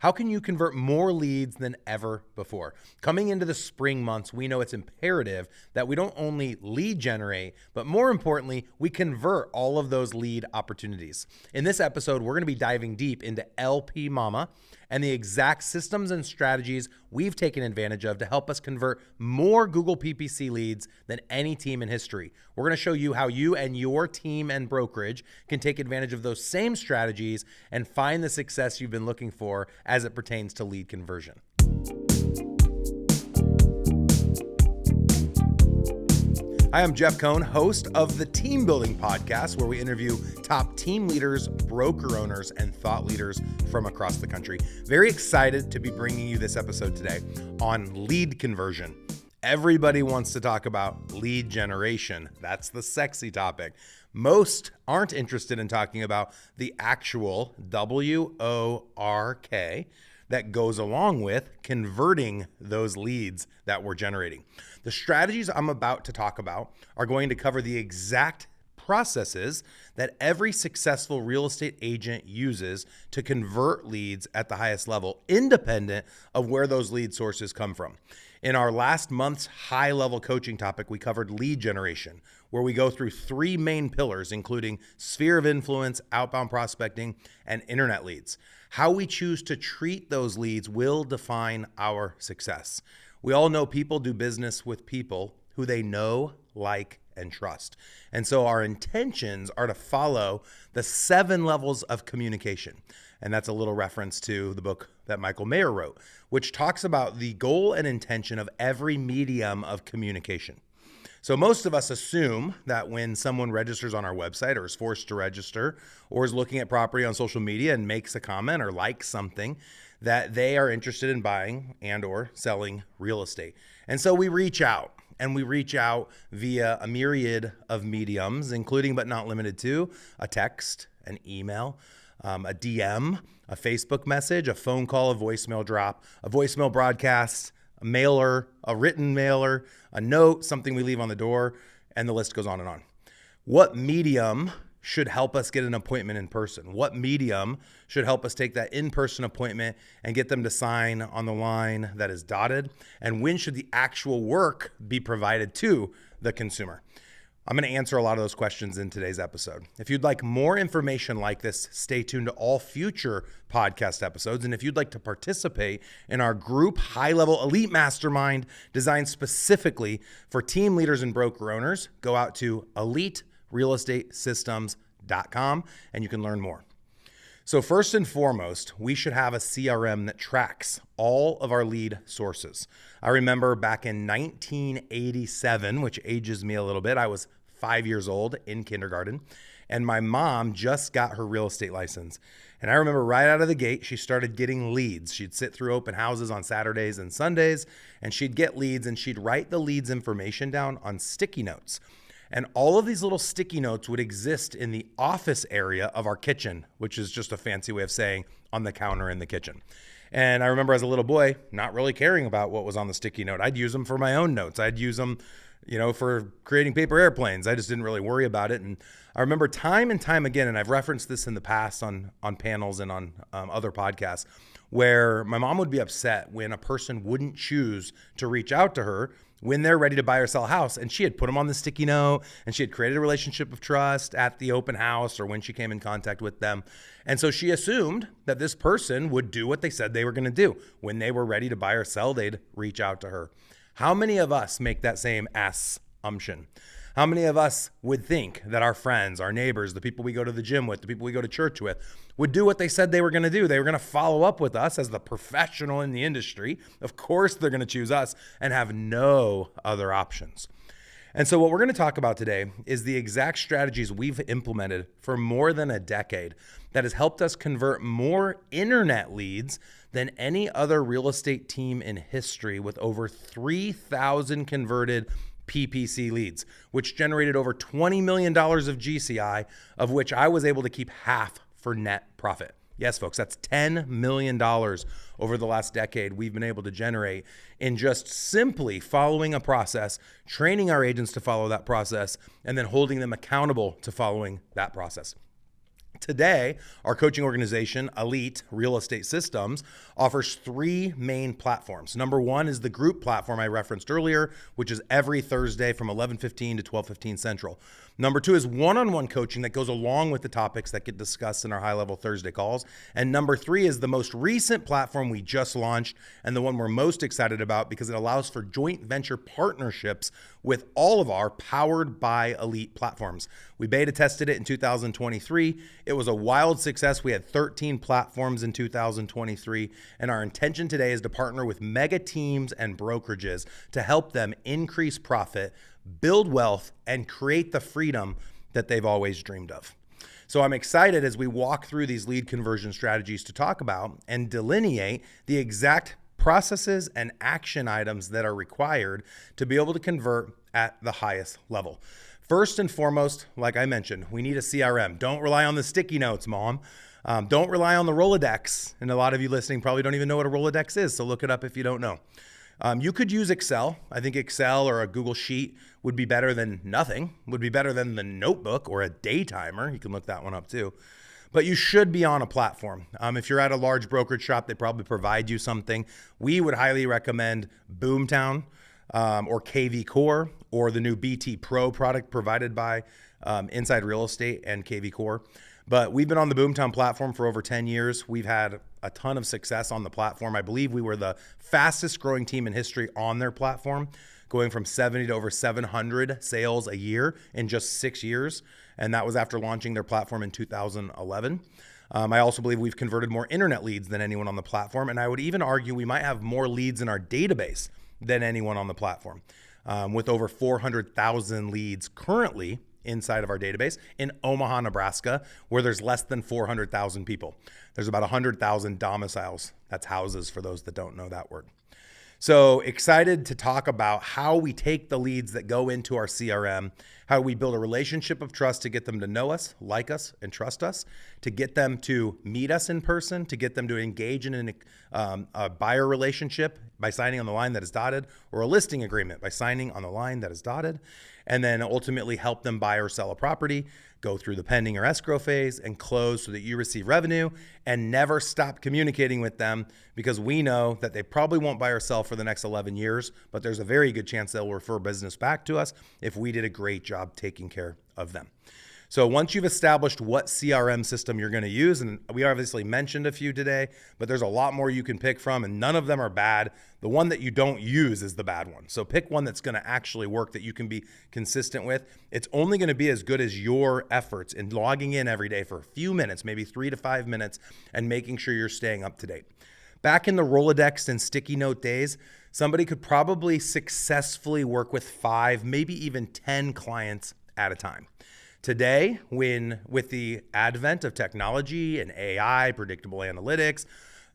How can you convert more leads than ever before? Coming into the spring months, we know it's imperative that we don't only lead generate, but more importantly, we convert all of those lead opportunities. In this episode, we're going to be diving deep into LP Mama and the exact systems and strategies we've taken advantage of to help us convert more Google PPC leads than any team in history. We're going to show you how you and your team and brokerage can take advantage of those same strategies and find the success you've been looking for as it pertains to lead conversion. Hi, I'm Jeff Cohn, host of the Team Building Podcast, where we interview top team leaders, broker owners, and thought leaders from across the country. Very excited to be bringing you this episode today on lead conversion. Everybody wants to talk about lead generation. That's the sexy topic. Most aren't interested in talking about the actual WORK that goes along with converting those leads that we're generating. The strategies I'm about to talk about are going to cover the exact processes that every successful real estate agent uses to convert leads at the highest level, independent of where those lead sources come from. In our last month's high-level coaching topic, we covered lead generation, where we go through three main pillars, including sphere of influence, outbound prospecting, and internet leads. How we choose to treat those leads will define our success. We all know people do business with people who they know, like, and trust. And so our intentions are to follow the 7 levels of communication. And that's a little reference to the book that Michael Mayer wrote, which talks about the goal and intention of every medium of communication. So most of us assume that when someone registers on our website or is forced to register or is looking at property on social media and makes a comment or likes something, that they are interested in buying and or selling real estate. And so we reach out. And we reach out via a myriad of mediums, including but not limited to a text, an email, a DM, a Facebook message, a phone call, a voicemail drop, a voicemail broadcast, a mailer, a written mailer, a note, something we leave on the door, and the list goes on and on. What medium should help us get an appointment in person? What medium should help us take that in-person appointment and get them to sign on the line that is dotted? And when should the actual work be provided to the consumer? I'm going to answer a lot of those questions in today's episode. If you'd like more information like this, stay tuned to all future podcast episodes. And if you'd like to participate in our group high-level elite mastermind designed specifically for team leaders and broker owners, go out to eliterealestatesystems.com and you can learn more. So first and foremost, we should have a CRM that tracks all of our lead sources. I remember back in 1987, which ages me a little bit, I was 5 years old in kindergarten, and my mom just got her real estate license. And I remember right out of the gate, she started getting leads. She'd sit through open houses on Saturdays and Sundays, and she'd get leads, and she'd write the leads information down on sticky notes. And all of these little sticky notes would exist in the office area of our kitchen, which is just a fancy way of saying on the counter in the kitchen. And I remember as a little boy, not really caring about what was on the sticky note. I'd use them for my own notes. I'd use them, for creating paper airplanes. I just didn't really worry about it. And I remember time and time again, and I've referenced this in the past on panels and on other podcasts, where my mom would be upset when a person wouldn't choose to reach out to her when they're ready to buy or sell a house. And she had put them on the sticky note, and she had created a relationship of trust at the open house or when she came in contact with them. And so she assumed that this person would do what they said they were going to do. When they were ready to buy or sell, they'd reach out to her. How many of us make that same assumption? How many of us would think that our friends, our neighbors, the people we go to the gym with, the people we go to church with, would do what they said they were going to do? They were going to follow up with us as the professional in the industry. Of course, they're going to choose us and have no other options. And so what we're going to talk about today is the exact strategies we've implemented for more than a decade that has helped us convert more internet leads than any other real estate team in history, with over 3,000 converted PPC leads, which generated over $20 million of GCI, of which I was able to keep half for net profit. Yes, folks, that's $10 million over the last decade we've been able to generate in just simply following a process, training our agents to follow that process, and then holding them accountable to following that process. Today, our coaching organization, Elite Real Estate Systems, offers 3 main platforms. Number 1 is the group platform I referenced earlier, which is every Thursday from 11:15 to 12:15 Central. Number 2 is one-on-one coaching that goes along with the topics that get discussed in our high-level Thursday calls. And number 3 is the most recent platform we just launched and the one we're most excited about because it allows for joint venture partnerships with all of our Powered by Elite platforms. We beta tested it in 2023. It was a wild success. We had 13 platforms in 2023, and our intention today is to partner with mega teams and brokerages to help them increase profit, build wealth, and create the freedom that they've always dreamed of. So I'm excited as we walk through these lead conversion strategies to talk about and delineate the exact processes and action items that are required to be able to convert at the highest level. First and foremost, like I mentioned, we need a CRM. Don't rely on the sticky notes, Mom. Don't rely on the Rolodex. And a lot of you listening probably don't even know what a Rolodex is, so look it up if you don't know. You could use Excel. I think Excel or a Google Sheet would be better than nothing, would be better than the Notebook or a Daytimer. You can look that one up too. But you should be on a platform. If you're at a large brokerage shop, they probably provide you something. We would highly recommend Boomtown or KV Core or the new BT Pro product provided by Inside Real Estate and KV Core. But we've been on the Boomtown platform for over 10 years. We've had a ton of success on the platform. I believe we were the fastest growing team in history on their platform, going from 70 to over 700 sales a year in just 6 years. And that was after launching their platform in 2011. I also believe we've converted more internet leads than anyone on the platform. And I would even argue we might have more leads in our database than anyone on the platform, with over 400,000 leads currently inside of our database in Omaha, Nebraska, where there's less than 400,000 people. There's about 100,000 domiciles. That's houses for those that don't know that word. So excited to talk about how we take the leads that go into our CRM, how we build a relationship of trust to get them to know us, like us, and trust us, to get them to meet us in person, to get them to engage in a buyer relationship by signing on the line that is dotted, or a listing agreement by signing on the line that is dotted, and then ultimately help them buy or sell a property, go through the pending or escrow phase, and close so that you receive revenue, and never stop communicating with them because we know that they probably won't buy or sell for the next 11 years, but there's a very good chance they'll refer business back to us if we did a great job taking care of them. So once you've established what CRM system you're going to use, and we obviously mentioned a few today, but there's a lot more you can pick from, and none of them are bad. The one that you don't use is the bad one. So pick one that's going to actually work, that you can be consistent with. It's only going to be as good as your efforts in logging in every day for a few minutes, maybe 3 to 5 minutes, and making sure you're staying up to date. Back in the Rolodex and sticky note days, somebody could probably successfully work with 5, maybe even 10 clients at a time. Today, with the advent of technology and AI, predictable analytics,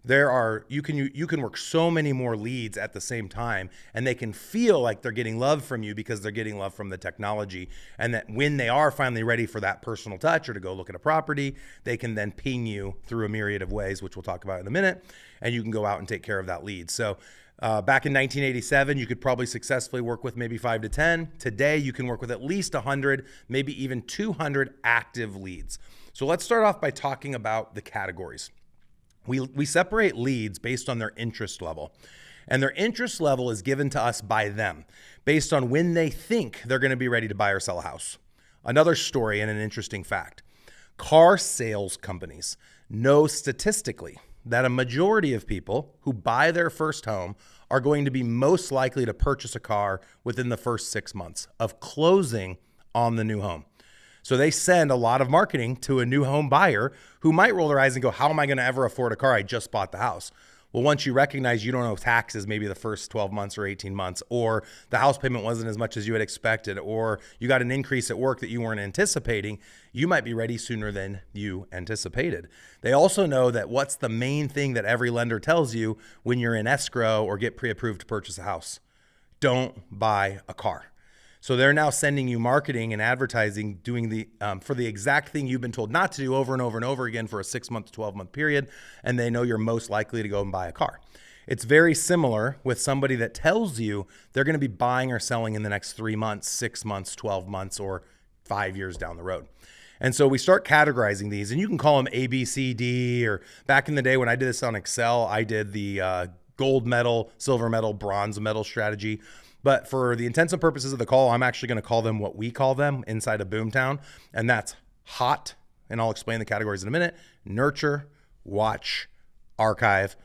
you can work so many more leads at the same time, and they can feel like they're getting love from you because they're getting love from the technology. And that when they are finally ready for that personal touch or to go look at a property, they can then ping you through a myriad of ways, which we'll talk about in a minute, and you can go out and take care of that lead. So back in 1987, you could probably successfully work with maybe 5 to 10. Today, you can work with at least 100, maybe even 200 active leads. So let's start off by talking about the categories. We separate leads based on their interest level, and their interest level is given to us by them based on when they think they're going to be ready to buy or sell a house. Another story and an interesting fact: car sales companies know statistically that a majority of people who buy their first home are going to be most likely to purchase a car within the first 6 months of closing on the new home. So they send a lot of marketing to a new home buyer who might roll their eyes and go, how am I going to ever afford a car? I just bought the house. Well, once you recognize you don't owe taxes maybe the first 12 months or 18 months, or the house payment wasn't as much as you had expected, or you got an increase at work that you weren't anticipating, you might be ready sooner than you anticipated. They also know that what's the main thing that every lender tells you when you're in escrow or get pre-approved to purchase a house? Don't buy a car. So they're now sending you marketing and advertising doing for the exact thing you've been told not to do over and over and over again for a 6-month to 12-month period, and they know you're most likely to go and buy a car. It's very similar with somebody that tells you they're going to be buying or selling in the next 3 months, 6 months, 12 months, or 5 years down the road. And so we start categorizing these, and you can call them A, B, C, D, or back in the day when I did this on Excel, I did the gold medal, silver medal, bronze medal strategy. But for the intents and purposes of the call, I'm actually going to call them what we call them inside of Boomtown. And that's hot, and I'll explain the categories in a minute: nurture, watch, archive,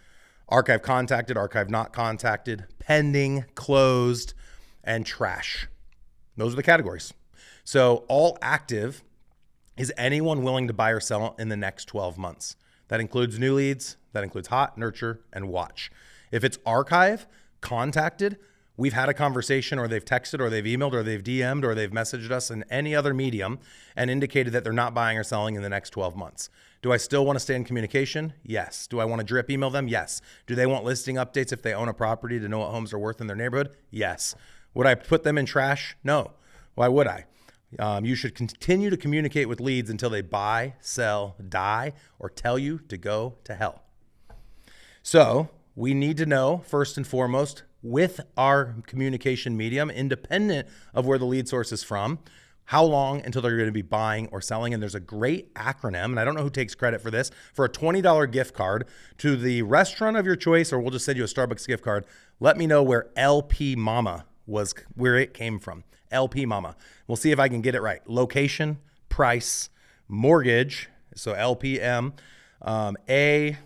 archive contacted, archive not contacted, pending, closed, and trash. Those are the categories. So all active is anyone willing to buy or sell in the next 12 months. That includes new leads, that includes hot, nurture, and watch. If it's archive, contacted, we've had a conversation, or they've texted, or they've emailed, or they've DM'd, or they've messaged us in any other medium and indicated that they're not buying or selling in the next 12 months. Do I still want to stay in communication? Yes. Do I want to drip email them? Yes. Do they want listing updates if they own a property to know what homes are worth in their neighborhood? Yes. Would I put them in trash? No. Why would I? You should continue to communicate with leads until they buy, sell, die, or tell you to go to hell. So we need to know, first and foremost, with our communication medium, independent of where the lead source is from, how long until they're going to be buying or selling. And there's a great acronym, and I don't know who takes credit for this, for a $20 gift card to the restaurant of your choice, or we'll just send you a Starbucks gift card. Let me know where LP Mama was, where it came from. LP Mama. We'll see if I can get it right. Location, price, mortgage. So LPM, A,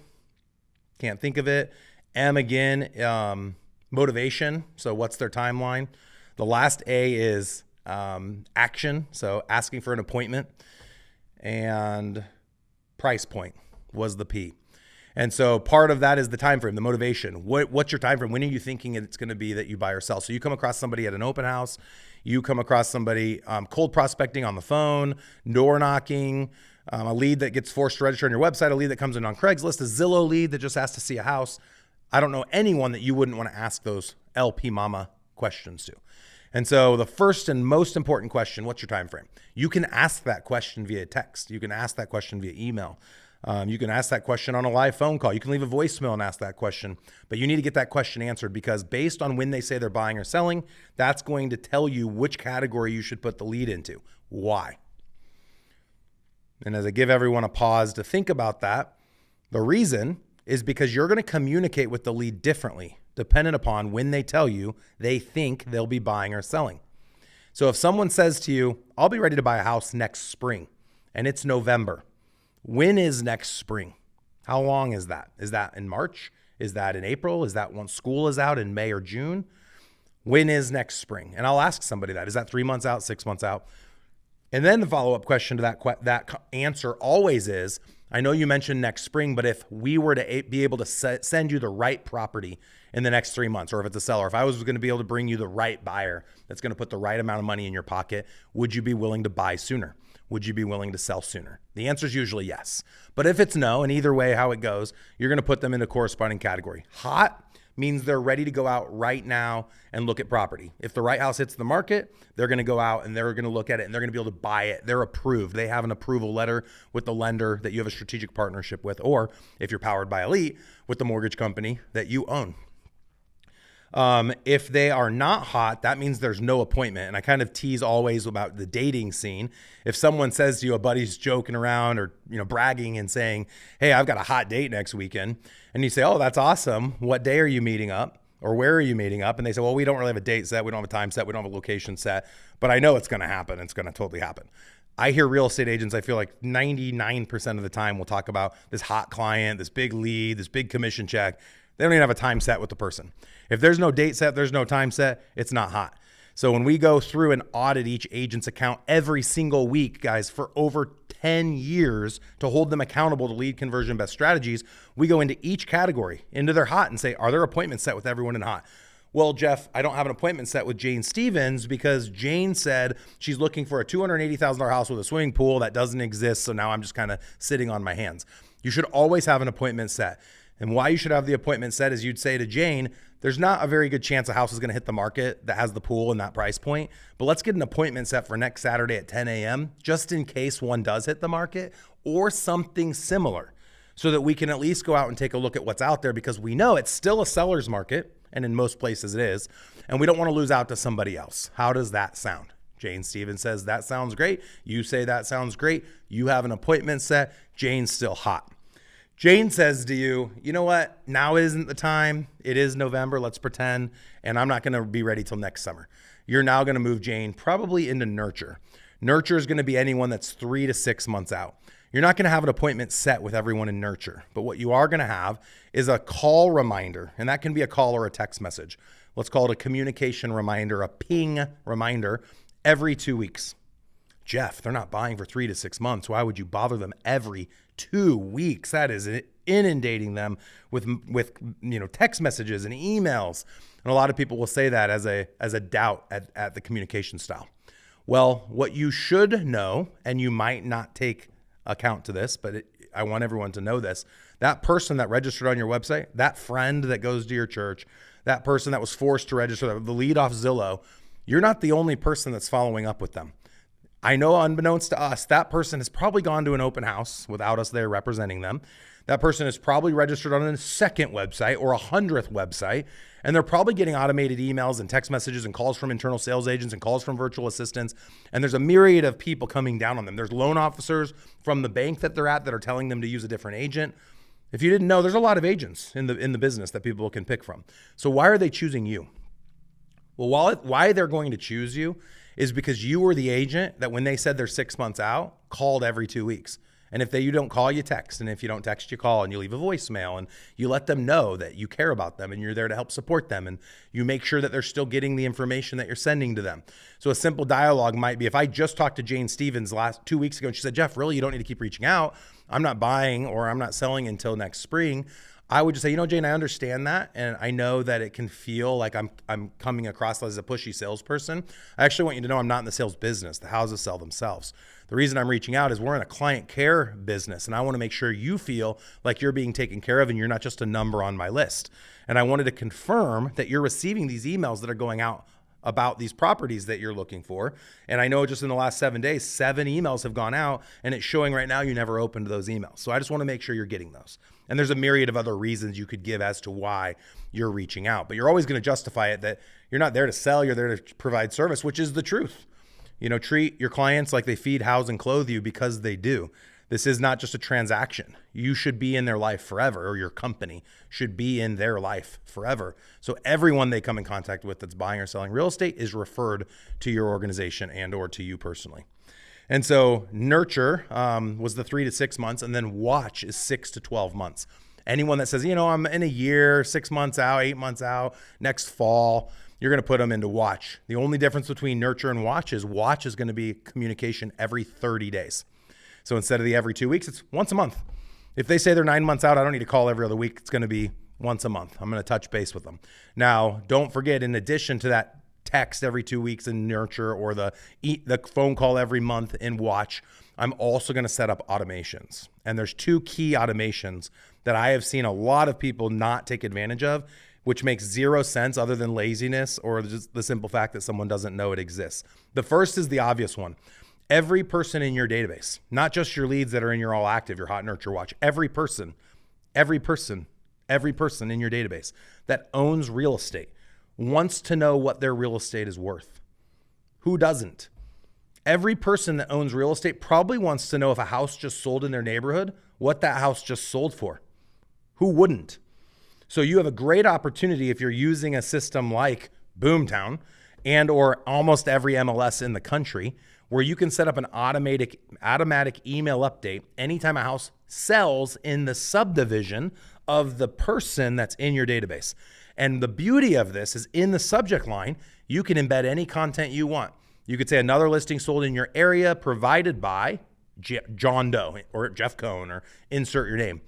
can't think of it. M again, motivation. So what's their timeline? The last A is action. So asking for an appointment. And price point was the P. And so part of that is the time frame, the motivation. What's your time frame? When are you thinking it's going to be that you buy or sell? So you come across somebody at an open house, you come across somebody cold prospecting on the phone, door knocking, a lead that gets forced to register on your website, a lead that comes in on Craigslist, a Zillow lead that just has to see a house. I don't know anyone that you wouldn't want to ask those LP Mama questions to. And so the first and most important question, what's your time frame? You can ask that question via text. You can ask that question via email. You can ask that question on a live phone call. You can leave a voicemail and ask that question, but you need to get that question answered, because based on when they say they're buying or selling, that's going to tell you which category you should put the lead into. Why? And as I give everyone a pause to think about that, the reason is because you're going to communicate with the lead differently, dependent upon when they tell you they think they'll be buying or selling. So if someone says to you, I'll be ready to buy a house next spring, and it's November. When is next spring? How long is that? Is that in March? Is that in April? Is that once school is out in May or June? When is next spring? And I'll ask somebody that. Is that 3 months out, 6 months out? And then the follow-up question to that answer always is, I know you mentioned next spring, but if we were to be able to send you the right property in the next 3 months, or if it's a seller, if I was going to be able to bring you the right buyer that's going to put the right amount of money in your pocket, would you be willing to buy sooner? Would you be willing to sell sooner? The answer is usually yes. But if it's no, and either way how it goes, you're going to put them in a corresponding category. Hot means they're ready to go out right now and look at property. If the right house hits the market, they're going to go out and they're going to look at it and they're going to be able to buy it. They're approved. They have an approval letter with the lender that you have a strategic partnership with, or if you're powered by Elite, with the mortgage company that you own. If they are not hot, that means there's no appointment. And I kind of tease always about the dating scene. If someone says to you, a buddy's joking around or, bragging and saying, hey, I've got a hot date next weekend. And you say, oh, that's awesome. What day are you meeting up? Or where are you meeting up? And they say, well, we don't really have a date set. We don't have a time set. We don't have a location set, but I know it's going to happen. It's going to totally happen. I hear real estate agents, I feel like 99% of the time will talk about this hot client, this big lead, this big commission check. They don't even have a time set with the person. If there's no date set, there's no time set, it's not hot. So when we go through and audit each agent's account every single week, guys, for over 10 years to hold them accountable to lead conversion best strategies, we go into each category, into their hot, and say, are there appointments set with everyone in hot? Well, Jeff, I don't have an appointment set with Jane Stevens because Jane said she's looking for a $280,000 house with a swimming pool that doesn't exist. So now I'm just kind of sitting on my hands. You should always have an appointment set. And why you should have the appointment set is you'd say to Jane, there's not a very good chance a house is going to hit the market that has the pool and that price point, but let's get an appointment set for next Saturday at 10 a.m. just in case one does hit the market or something similar, so that we can at least go out and take a look at what's out there, because we know it's still a seller's market, and in most places it is, and we don't want to lose out to somebody else. How does that sound? Jane Stevens says, that sounds great. You say, that sounds great. You have an appointment set. Jane's still hot. Jane says to you, you know what? Now isn't the time. It is November. Let's pretend. And I'm not going to be ready till next summer. You're now going to move Jane probably into nurture. Nurture is going to be anyone that's 3 to 6 months out. You're not going to have an appointment set with everyone in nurture, but what you are going to have is a call reminder, and that can be a call or a text message. Let's call it a communication reminder, a ping reminder every 2 weeks. Jeff, they're not buying for 3 to 6 months. Why would you bother them every 2 weeks? That is inundating them with text messages and emails. And a lot of people will say that as a doubt at the communication style. Well, what you should know, and you might not take account to this, but I want everyone to know this, that person that registered on your website, that friend that goes to your church, that person that was forced to register, the lead off Zillow, you're not the only person that's following up with them. I know, unbeknownst to us, that person has probably gone to an open house without us there representing them. That person is probably registered on a second website or 100th website, and they're probably getting automated emails and text messages and calls from internal sales agents and calls from virtual assistants. And there's a myriad of people coming down on them. There's loan officers from the bank that they're at that are telling them to use a different agent. If you didn't know, there's a lot of agents in the business that people can pick from. So why are they choosing you? Well, why they're going to choose you is because you were the agent that when they said they're 6 months out, called every 2 weeks. And if you don't call, you text. And if you don't text, you call, and you leave a voicemail, and you let them know that you care about them and you're there to help support them. And you make sure that they're still getting the information that you're sending to them. So a simple dialogue might be, if I just talked to Jane Stevens 2 weeks ago and she said, Jeff, really, you don't need to keep reaching out. I'm not buying or I'm not selling until next spring. I would just say, Jane, I understand that. And I know that it can feel like I'm coming across as a pushy salesperson. I actually want you to know I'm not in the sales business. The houses sell themselves. The reason I'm reaching out is we're in a client care business, and I want to make sure you feel like you're being taken care of and you're not just a number on my list. And I wanted to confirm that you're receiving these emails that are going out about these properties that you're looking for. And I know just in the last 7 days, 7 emails have gone out, and it's showing right now you never opened those emails. So I just want to make sure you're getting those. And there's a myriad of other reasons you could give as to why you're reaching out, but you're always going to justify it that you're not there to sell, you're there to provide service, which is the truth. Treat your clients like they feed, house, and clothe you, because they do. This is not just a transaction. You should be in their life forever, or your company should be in their life forever. So everyone they come in contact with that's buying or selling real estate is referred to your organization and or to you personally. And so nurture was the 3 to 6 months, and then watch is 6 to 12 months. Anyone that says, I'm in a year, 6 months out, 8 months out, next fall, you're going to put them into watch. The only difference between nurture and watch is going to be communication every 30 days. So instead of the every 2 weeks, it's once a month. If they say they're 9 months out, I don't need to call every other week. It's going to be once a month. I'm going to touch base with them. Now, don't forget, in addition to that text every 2 weeks in nurture, or the phone call every month in watch, I'm also going to set up automations. And there's 2 key automations that I have seen a lot of people not take advantage of, which makes zero sense other than laziness or just the simple fact that someone doesn't know it exists. The first is the obvious one. Every person in your database, not just your leads that are in your all active, your hot nurture watch, every person in your database that owns real estate wants to know what their real estate is worth. Who doesn't? Every person that owns real estate probably wants to know if a house just sold in their neighborhood, what that house just sold for. Who wouldn't? So you have a great opportunity if you're using a system like Boomtown and or almost every MLS in the country, where you can set up an automatic email update anytime a house sells in the subdivision of the person that's in your database. And the beauty of this is, in the subject line, you can embed any content you want. You could say another listing sold in your area provided by John Doe or Jeff Cohn, or insert your name.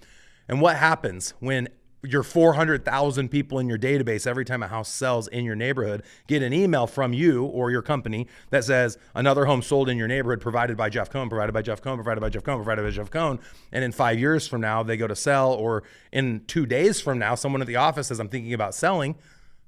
And what happens when your 400,000 people in your database, every time a house sells in your neighborhood, get an email from you or your company that says another home sold in your neighborhood provided by Jeff Cohn, provided by Jeff Cohn, provided by Jeff Cohn, provided by Jeff Cohn. And in 5 years from now, they go to sell, or in 2 days from now, someone at the office says, I'm thinking about selling,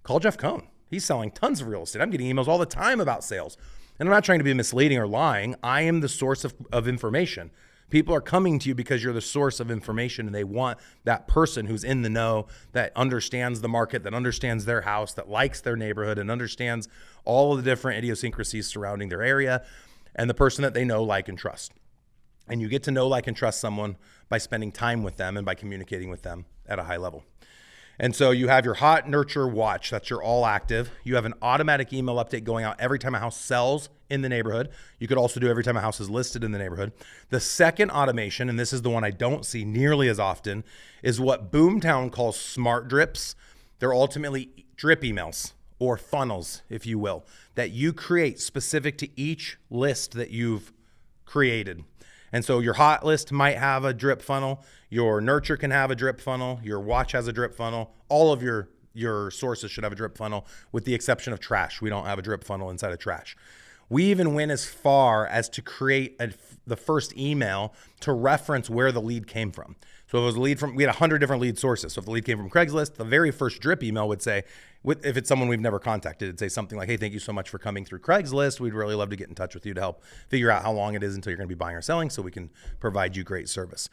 call Jeff Cohn. He's selling tons of real estate. I'm getting emails all the time about sales. And I'm not trying to be misleading or lying. I am the source of information. People are coming to you because you're the source of information, and they want that person who's in the know, that understands the market, that understands their house, that likes their neighborhood, and understands all of the different idiosyncrasies surrounding their area, and the person that they know, like, and trust. And you get to know, like, and trust someone by spending time with them and by communicating with them at a high level. And so you have your hot nurture watch. That's your all active. You have an automatic email update going out every time a house sells in the neighborhood. You could also do every time a house is listed in the neighborhood. The second automation, and this is the one I don't see nearly as often, is what Boomtown calls smart drips. They're ultimately drip emails or funnels, if you will, that you create specific to each list that you've created. And so your hot list might have a drip funnel. Your nurture can have a drip funnel. Your watch has a drip funnel. All of your sources should have a drip funnel, with the exception of trash. We don't have a drip funnel inside of trash. We even went as far as to create the first email to reference where the lead came from. So if it was a lead from, we had 100 different lead sources. So if the lead came from Craigslist, the very first drip email would say, if it's someone we've never contacted, it'd say something like, hey, thank you so much for coming through Craigslist. We'd really love to get in touch with you to help figure out how long it is until you're going to be buying or selling, so we can provide you great service.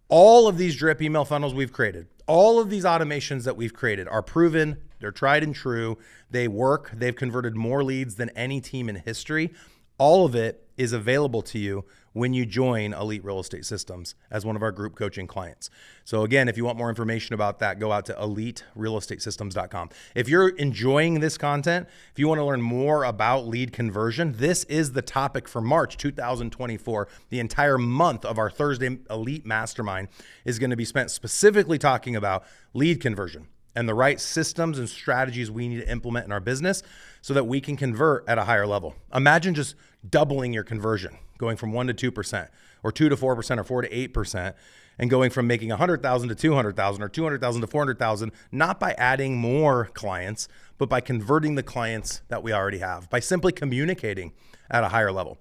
All of these drip email funnels we've created, all of these automations that we've created are proven. They're tried and true. They work. They've converted more leads than any team in history. All of it is available to you when you join Elite Real Estate Systems as one of our group coaching clients. So again, if you want more information about that, go out to eliterealestatesystems.com. If you're enjoying this content, if you want to learn more about lead conversion, this is the topic for March 2024. The entire month of our Thursday Elite Mastermind is going to be spent specifically talking about lead conversion and the right systems and strategies we need to implement in our business so that we can convert at a higher level. Imagine just doubling your conversion, going from 1% to 2%, or 2% to 4%, or 4% to 8%, and going from making 100,000 to 200,000, or 200,000 to 400,000, not by adding more clients, but by converting the clients that we already have, by simply communicating at a higher level.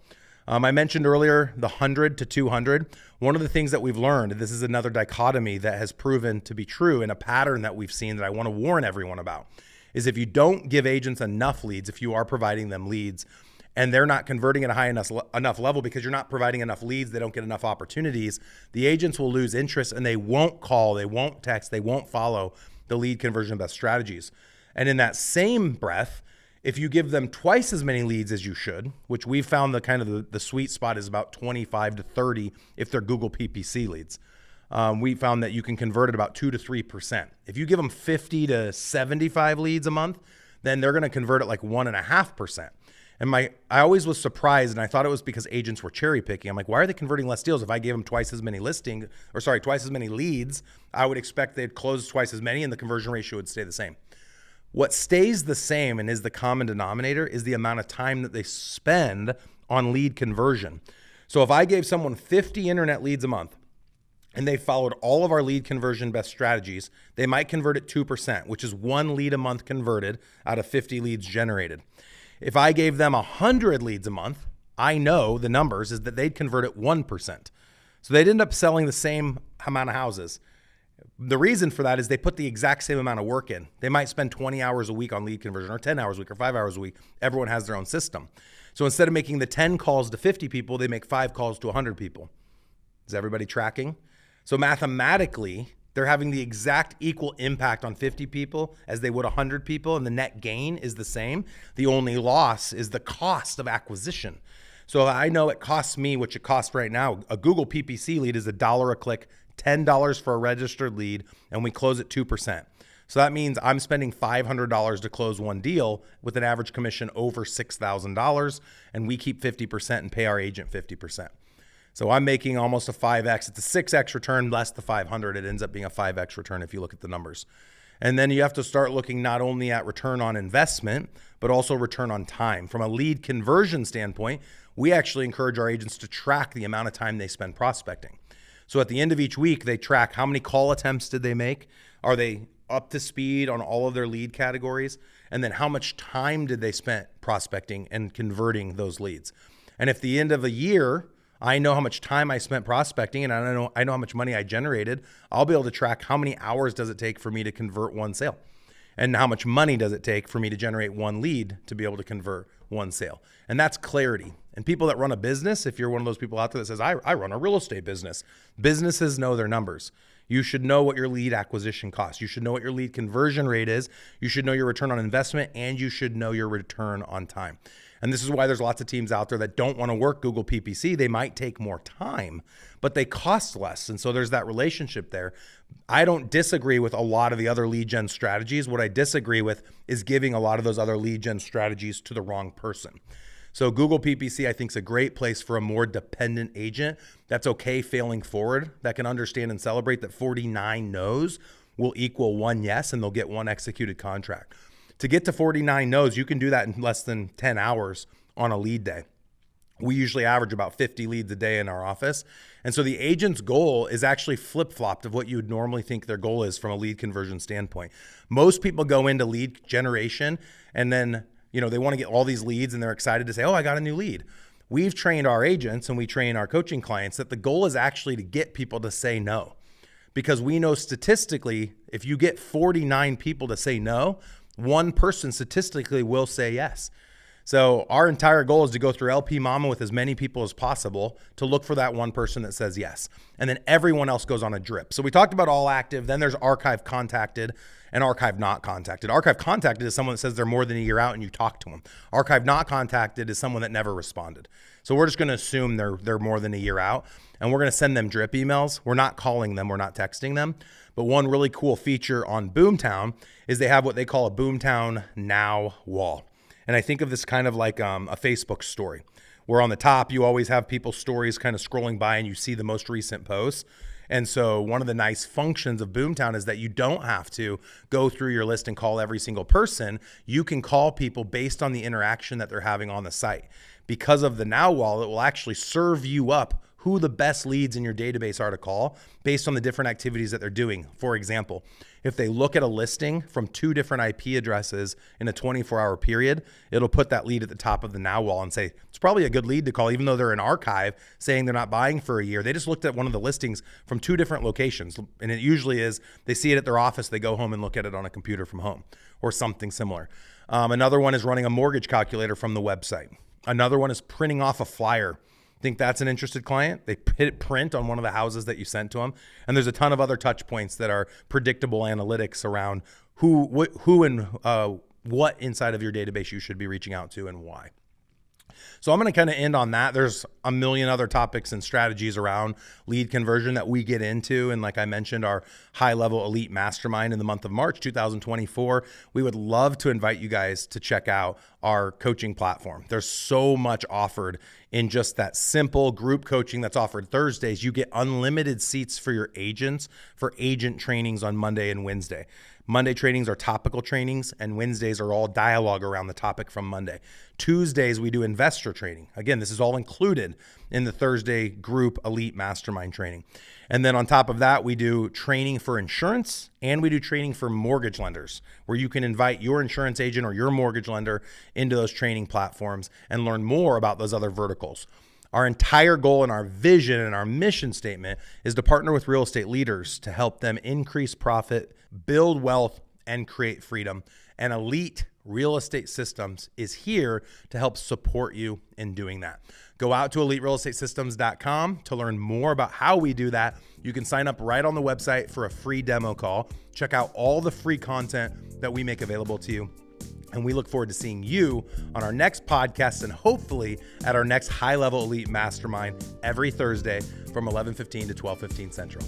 I mentioned earlier the 100 to 200. One of the things that we've learned, this is another dichotomy that has proven to be true, and a pattern that we've seen that I want to warn everyone about, is if you don't give agents enough leads, if you are providing them leads, and they're not converting at a high enough level because you're not providing enough leads, they don't get enough opportunities, the agents will lose interest and they won't call, they won't text, they won't follow the lead conversion best strategies. And in that same breath, if you give them twice as many leads as you should, which we've found the sweet spot is about 25 to 30 if they're Google PPC leads. We found that you can convert at about 2 to 3%. If you give them 50 to 75 leads a month, then they're going to convert at like 1.5%. And I always was surprised, and I thought it was because agents were cherry picking. I'm like, why are they converting less deals? If I gave them twice as many leads, I would expect they'd close twice as many and the conversion ratio would stay the same. What stays the same and is the common denominator is the amount of time that they spend on lead conversion. So if I gave someone 50 internet leads a month and they followed all of our lead conversion best strategies, they might convert at 2%, which is 1 lead a month converted out of 50 leads generated. If I gave them 100 leads a month, I know the numbers is that they'd convert at 1%. So they'd end up selling the same amount of houses. The reason for that is they put the exact same amount of work in. They might spend 20 hours a week on lead conversion, or 10 hours a week, or 5 hours a week. Everyone has their own system. So instead of making the 10 calls to 50 people, they make 5 calls to 100 people. Is everybody tracking? So mathematically, they're having the exact equal impact on 50 people as they would 100 people, and the net gain is the same. The only loss is the cost of acquisition. So I know it costs me, which it costs right now, a Google PPC lead is $1 a click, $10 for a registered lead, and we close at 2%. So that means I'm spending $500 to close one deal with an average commission over $6,000, and we keep 50% and pay our agent 50%. So I'm making almost a 5X. It's a 6X return less the 500. It ends up being a 5X return if you look at the numbers. And then you have to start looking not only at return on investment, but also return on time. From a lead conversion standpoint, we actually encourage our agents to track the amount of time they spend prospecting. So at the end of each week, they track how many call attempts did they make? Are they up to speed on all of their lead categories? And then how much time did they spend prospecting and converting those leads? And if at the end of a year, I know how much time I spent prospecting and I know how much money I generated, I'll be able to track how many hours does it take for me to convert one sale, and how much money does it take for me to generate one lead to be able to convert one sale. And that's clarity. And people that run a business, if you're one of those people out there that says, I run a real estate business, businesses know their numbers. You should know what your lead acquisition costs. You should know what your lead conversion rate is. You should know your return on investment, and you should know your return on time. And this is why there's lots of teams out there that don't want to work Google PPC. They might take more time, but they cost less. And so there's that relationship there. I don't disagree with a lot of the other lead gen strategies. What I disagree with is giving a lot of those other lead gen strategies to the wrong person. So Google PPC, I think, is a great place for a more dependent agent that's okay failing forward, that can understand and celebrate that 49 no's will equal 1 yes, and they'll get 1 executed contract. To get to 49 no's, you can do that in less than 10 hours on a lead day. We usually average about 50 leads a day in our office. And so the agent's goal is actually flip-flopped of what you would normally think their goal is from a lead conversion standpoint. Most people go into lead generation and then they want to get all these leads and they're excited to say, oh, I got a new lead. We've trained our agents and we train our coaching clients that the goal is actually to get people to say no. Because we know statistically, if you get 49 people to say no, 1 person statistically will say yes. So our entire goal is to go through LP Mama with as many people as possible to look for that 1 person that says yes. And then everyone else goes on a drip. So we talked about all active, then there's archive contacted and archive not contacted. Archive contacted is someone that says they're more than a year out and you talk to them. Archive not contacted is someone that never responded. So we're just going to assume they're more than a year out, and we're going to send them drip emails. We're not calling them, we're not texting them. But one really cool feature on Boomtown is they have what they call a Boomtown Now wall. And I think of this kind of like a Facebook story, where on the top, you always have people's stories kind of scrolling by and you see the most recent posts. And so one of the nice functions of Boomtown is that you don't have to go through your list and call every single person. You can call people based on the interaction that they're having on the site. Because of the Now wall, it will actually serve you up who the best leads in your database are to call based on the different activities that they're doing. For example, if they look at a listing from 2 different IP addresses in a 24-hour period, it'll put that lead at the top of the Now wall and say, it's probably a good lead to call, even though they're in archive saying they're not buying for a year. They just looked at one of the listings from 2 different locations. And it usually is, they see it at their office, they go home and look at it on a computer from home or something similar. Another one is running a mortgage calculator from the website. Another one is printing off a flyer. Think that's an interested client? They hit print on one of the houses that you sent to them. And there's a ton of other touch points that are predictable analytics around who and what inside of your database you should be reaching out to and why. So I'm going to kind of end on that. There's a million other topics and strategies around lead conversion that we get into. And like I mentioned, our high-level elite mastermind in the month of March 2024, we would love to invite you guys to check out our coaching platform. There's so much offered in just that simple group coaching that's offered Thursdays. You get unlimited seats for your agents for agent trainings on Monday and Wednesday. Monday trainings are topical trainings, and Wednesdays are all dialogue around the topic from Monday. Tuesdays, we do investor training. Again, this is all included in the Thursday group elite mastermind training. And then on top of that, we do training for insurance, and we do training for mortgage lenders, where you can invite your insurance agent or your mortgage lender into those training platforms and learn more about those other verticals. Our entire goal and our vision and our mission statement is to partner with real estate leaders to help them increase profit, build wealth, and create freedom. And Elite Real Estate Systems is here to help support you in doing that. Go out to eliterealestatesystems.com to learn more about how we do that. You can sign up right on the website for a free demo call. Check out all the free content that we make available to you. And we look forward to seeing you on our next podcast and hopefully at our next high-level elite mastermind every Thursday from 11:15 to 12:15 Central.